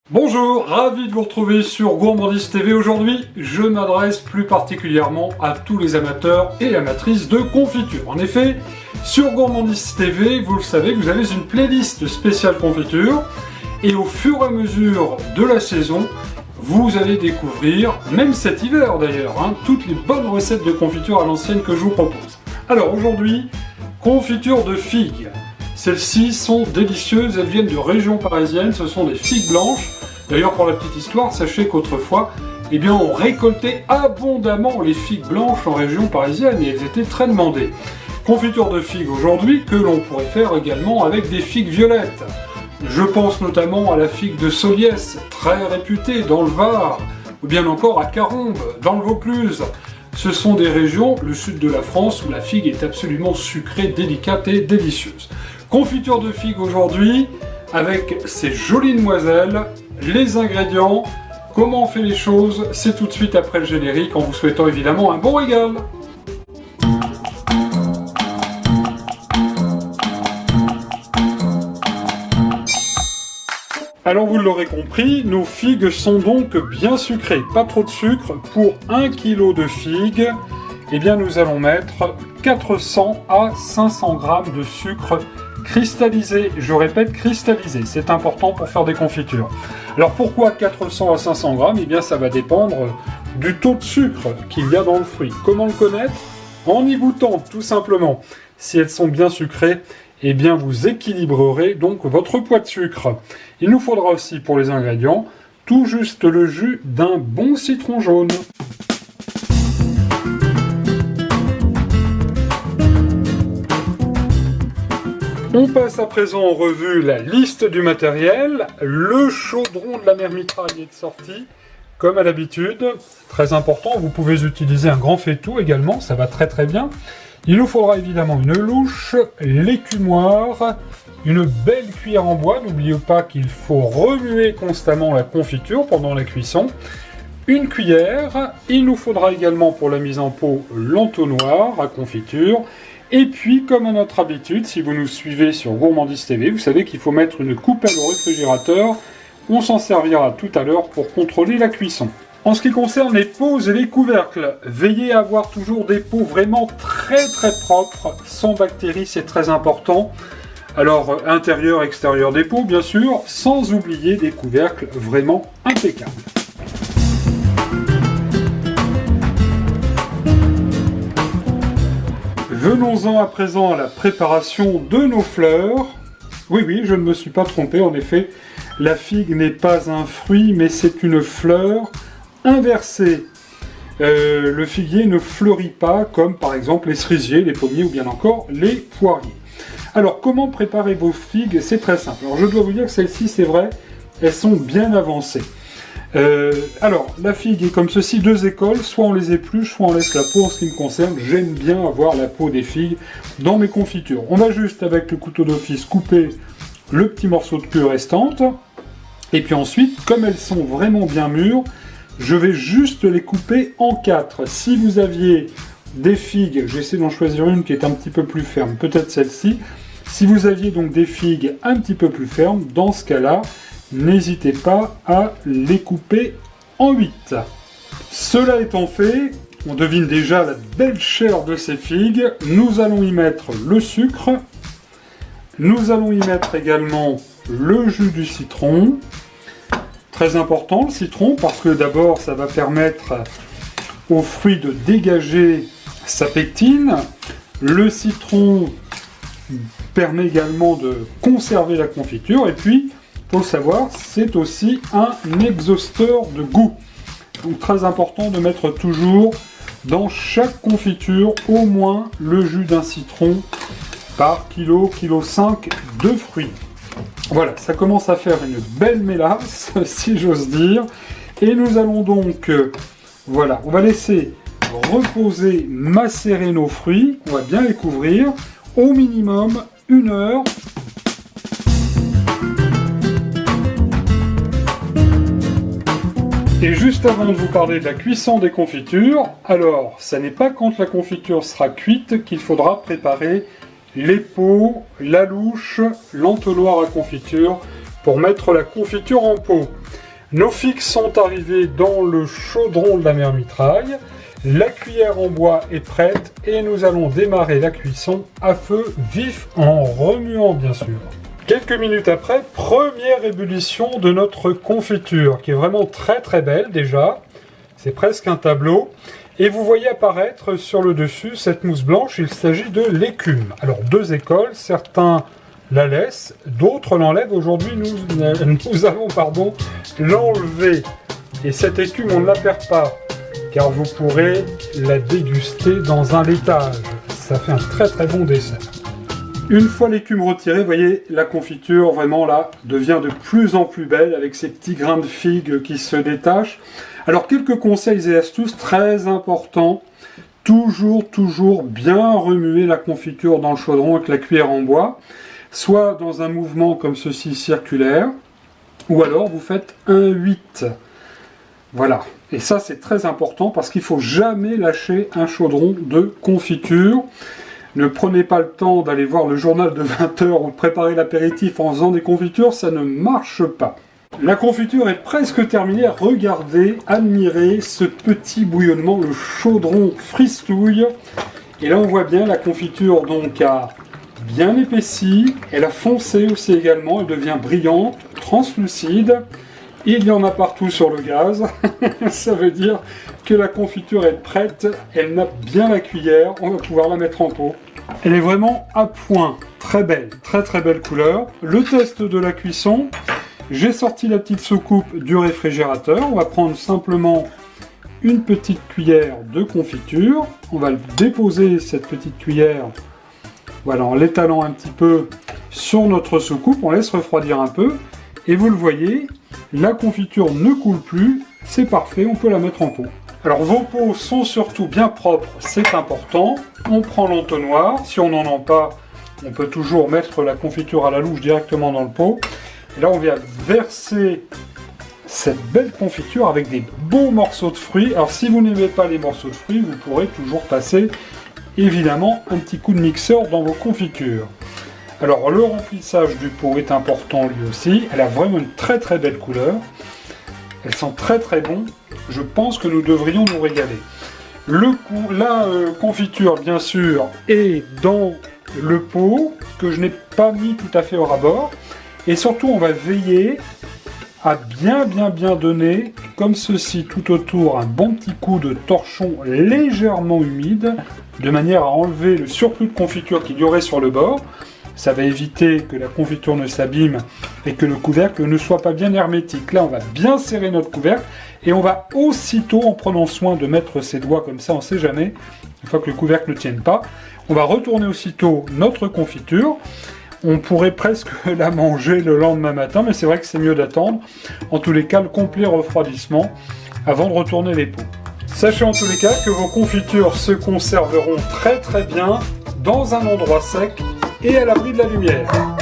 Bonjour, ravi de vous retrouver sur Gourmandise TV. Aujourd'hui, je m'adresse plus particulièrement à tous les amateurs et amatrices de confiture. En effet, sur Gourmandise TV, vous le savez, vous avez une playlist spéciale confiture. Et au fur et à mesure de la saison, vous allez découvrir, même cet hiver d'ailleurs, toutes les bonnes recettes de confiture à l'ancienne que je vous propose. Alors aujourd'hui, confiture de figues. Celles-ci sont délicieuses, elles viennent de région parisienne, ce sont des figues blanches. D'ailleurs, pour la petite histoire, sachez qu'autrefois, on récoltait abondamment les figues blanches en région parisienne et elles étaient très demandées. Confiture de figues aujourd'hui que l'on pourrait faire également avec des figues violettes. Je pense notamment à la figue de Soliès, très réputée dans le Var, ou bien encore à Carombes, dans le Vaucluse. Ce sont des régions, le sud de la France, où la figue est absolument sucrée, délicate et délicieuse. Confiture de figues aujourd'hui, avec ces jolies demoiselles, les ingrédients, comment on fait les choses, c'est tout de suite après le générique, en vous souhaitant évidemment un bon régal. Alors vous l'aurez compris, nos figues sont donc bien sucrées, pas trop de sucre. Pour 1 kg de figues, nous allons mettre 400 à 500 g de sucre cristallisé. Je répète, cristallisé, c'est important pour faire des confitures. Alors pourquoi 400 à 500 g? Ça va dépendre du taux de sucre qu'il y a dans le fruit. Comment le connaître? En y goûtant, tout simplement. Si elles sont bien sucrées, vous équilibrerez donc votre poids de sucre. Il nous faudra aussi pour les ingrédients tout juste le jus d'un bon citron jaune. On passe à présent en revue la liste du matériel. Le chaudron de la mère mitraille est sorti, comme à l'habitude. Très important, vous pouvez utiliser un grand faitout également, ça va très très bien. Il nous faudra évidemment une louche, l'écumoire, une belle cuillère en bois. N'oubliez pas qu'il faut remuer constamment la confiture pendant la cuisson. Une cuillère. Il nous faudra également pour la mise en pot l'entonnoir à confiture. Et puis, comme à notre habitude, si vous nous suivez sur Gourmandise TV, vous savez qu'il faut mettre une coupelle au réfrigérateur. On s'en servira tout à l'heure pour contrôler la cuisson. En ce qui concerne les pots et les couvercles, veillez à avoir toujours des pots vraiment très propres, sans bactéries, c'est très important. Alors, intérieur, extérieur des pots, bien sûr, sans oublier des couvercles vraiment impeccables. Venons-en à présent à la préparation de nos fleurs. Oui, je ne me suis pas trompé, en effet, la figue n'est pas un fruit, mais c'est une fleur inversée. Le figuier ne fleurit pas comme par exemple les cerisiers, les pommiers ou bien encore les poiriers. Alors comment préparer vos figues? C'est très simple. Alors je dois vous dire que celles-ci, c'est vrai, elles sont bien avancées. Alors la figue est comme ceci, 2 écoles, soit on les épluche, soit on laisse la peau. En ce qui me concerne, j'aime bien avoir la peau des figues dans mes confitures. On va juste avec le couteau d'office couper le petit morceau de queue restante. Et puis ensuite, comme elles sont vraiment bien mûres, je vais juste les couper en 4. Si vous aviez des figues, j'essaie d'en choisir une qui est un petit peu plus ferme, peut-être celle-ci. Si vous aviez donc des figues un petit peu plus fermes, dans ce cas-là, n'hésitez pas à les couper en 8. Cela étant fait, on devine déjà la belle chair de ces figues. Nous allons y mettre le sucre. Nous allons y mettre également le jus du citron. Très important le citron parce que d'abord ça va permettre au fruit de dégager sa pectine. Le citron permet également de conserver la confiture et puis, il faut le savoir, c'est aussi un exhausteur de goût. Donc très important de mettre toujours dans chaque confiture au moins le jus d'un citron par kilo, kilo 5 de fruits. Voilà, ça commence à faire une belle mélasse, si j'ose dire. Et nous allons donc, on va laisser reposer, macérer nos fruits. On va bien les couvrir, au minimum 1 heure. Et juste avant de vous parler de la cuisson des confitures, alors, ça n'est pas quand la confiture sera cuite qu'il faudra préparer les pots, la louche, l'entonnoir à confiture pour mettre la confiture en pot. Nos figues sont arrivées dans le chaudron de la mère mitraille. La cuillère en bois est prête et nous allons démarrer la cuisson à feu vif en remuant bien sûr. Quelques minutes après, première ébullition de notre confiture qui est vraiment très très belle déjà. C'est presque un tableau. Et vous voyez apparaître sur le dessus cette mousse blanche, il s'agit de l'écume. Alors deux écoles, certains la laissent, d'autres l'enlèvent. Aujourd'hui nous allons l'enlever. Et cette écume on ne la perd pas, car vous pourrez la déguster dans un laitage. Ça fait un très très bon dessert. Une fois l'écume retirée, vous voyez, la confiture vraiment là devient de plus en plus belle avec ces petits grains de figues qui se détachent. Alors quelques conseils et astuces très importants. Toujours bien remuer la confiture dans le chaudron avec la cuillère en bois, soit dans un mouvement comme ceci circulaire, ou alors vous faites un 8. Voilà. Et ça c'est très important parce qu'il ne faut jamais lâcher un chaudron de confiture. Ne prenez pas le temps d'aller voir le journal de 20 h ou de préparer l'apéritif en faisant des confitures, ça ne marche pas. La confiture est presque terminée. Regardez, admirez ce petit bouillonnement, le chaudron fristouille. Et là on voit bien la confiture donc a bien épaissi, elle a foncé aussi également, elle devient brillante, translucide. Il y en a partout sur le gaz, ça veut dire que la confiture est prête, elle nappe bien la cuillère, on va pouvoir la mettre en pot. Elle est vraiment à point, très belle, très belle couleur. Le test de la cuisson, j'ai sorti la petite soucoupe du réfrigérateur, on va prendre simplement une petite cuillère de confiture, on va déposer cette petite cuillère, voilà, en l'étalant un petit peu sur notre soucoupe, on laisse refroidir un peu, et vous le voyez, la confiture ne coule plus, c'est parfait, on peut la mettre en pot. Alors vos pots sont surtout bien propres, c'est important. On prend l'entonnoir, si on n'en a pas, on peut toujours mettre la confiture à la louche directement dans le pot. Et là on vient verser cette belle confiture avec des beaux morceaux de fruits. Alors si vous n'aimez pas les morceaux de fruits, vous pourrez toujours passer évidemment un petit coup de mixeur dans vos confitures. Alors le remplissage du pot est important lui aussi, elle a vraiment une très belle couleur, elle sent très bon, je pense que nous devrions nous régaler. La confiture bien sûr est dans le pot que je n'ai pas mis tout à fait au rabord, et surtout on va veiller à bien donner comme ceci tout autour un bon petit coup de torchon légèrement humide, de manière à enlever le surplus de confiture qu'il y aurait sur le bord. Ça va éviter que la confiture ne s'abîme et que le couvercle ne soit pas bien hermétique. Là, on va bien serrer notre couvercle et on va aussitôt, en prenant soin de mettre ses doigts comme ça, on ne sait jamais, une fois que le couvercle ne tienne pas, on va retourner aussitôt notre confiture. On pourrait presque la manger le lendemain matin, mais c'est vrai que c'est mieux d'attendre. En tous les cas, le complet refroidissement avant de retourner les pots. Sachez en tous les cas que vos confitures se conserveront très bien dans un endroit sec et à l'abri de la lumière.